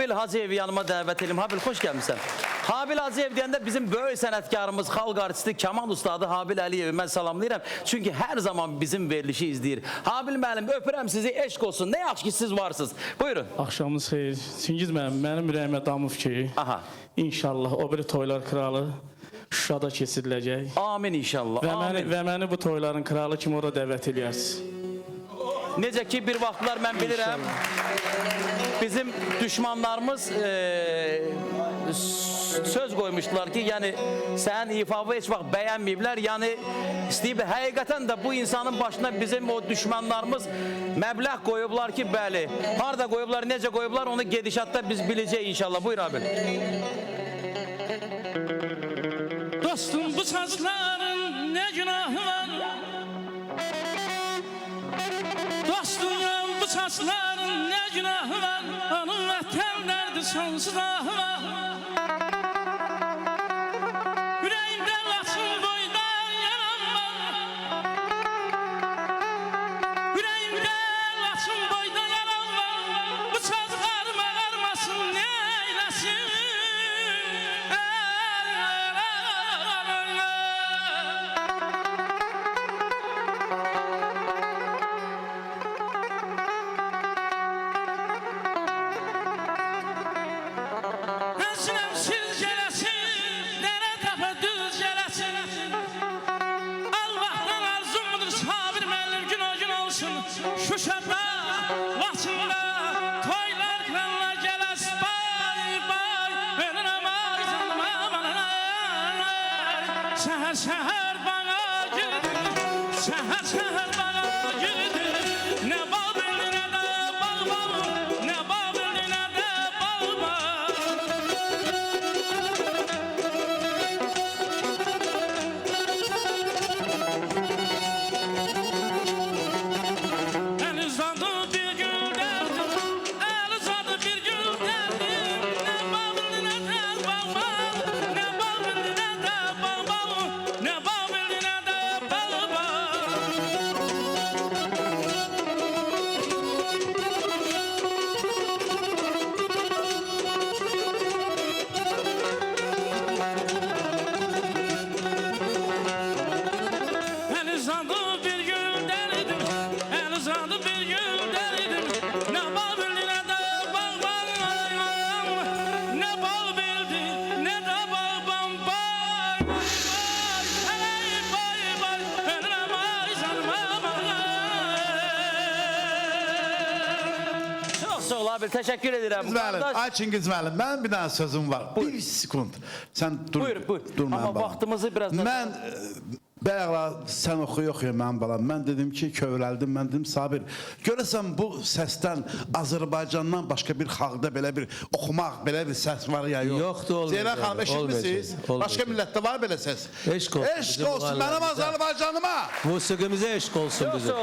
Habil Hacıyevi yanıma dəvət edim. Habil, xoş gəlmişsən. Habil Hacıyev deyəndə bizim böyük sənətkarımız, xalq artisti Kamal Ustadı Habil Əliyevi mən salamlayıram. Çünki hər zaman bizim verilişi izləyir. Habil müəllim, öpürəm sizi, eşq olsun. Nə yaxşı ki siz varsınız. Buyurun. Axşamınız xeyir. Çingiz mənim ürəyimə damıb ki, Aha. İnşallah o biri toylar kralı Şuşada keçiriləcək. Amin inşallah. Və məni bu toyların kralı kimi ora dəvət edərsiniz. Necə ki bir vaxtlar mən bilirəm, bizim düşmanlarımız söz qoymuşdular ki, yəni sənin ifavı heç vaxt bəyənməyiblər. Yəni istəyib, həqiqətən də bu insanın başına bizim o düşmanlarımız məbləğ qoyublar ki, bəli. Harada qoyublar, necə qoyublar, onu gedişatda biz biləcəyik inşallah. Buyur abi. Dostum, bu saçların nə günahı var? Dostum, bu saçların nə günahı var? Onun vətənlərdir sonsuz ahı var. Ürəyimdə laçın boyda yaram var. Ürəyimdə laçın boyda yaram var. Bu saçlarım ağarmasın, nə eyləsin? Şuşada, Laçında, toylar krallar gələs, bay bay, önünə may canıma bana. Şəhər şəhər bana gidir, şəhər şəhər bana gidir. Nə bal bildi, nə də bal bal, nə bal bildi, nə də bal bal. Abi, teşekkür ederim. Ay Çingiz müəllim, benim bir tane sözüm var. Buyur. Bir sekund. Sen dur. Buyur. Dur Ama vaxtımızı biraz... Ben bayaqlar sen oxuya mənim balam. Mən dedim ki, kövrəldim. Mən dedim, Sabir, görəsən bu səsdən Azərbaycandan başqa bir xalqda belə bir oxumaq, belə bir səs var ya yox? Yoxdur, olmayacaq. Zeynep xanım, eşitmisiniz? Başqa millətdə var belə səs. Eşq olsun. Eşq olsun mənim Azərbaycanıma. Musiqimizə eşq olsun bizim.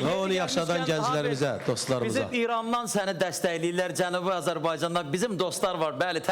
Və onu yaşadan gənclərimizə, dostlarımıza. Bizim İrandan səni dəstəkləyirlər, Cənubi Azərbaycandan bizim dostlar var, bəli.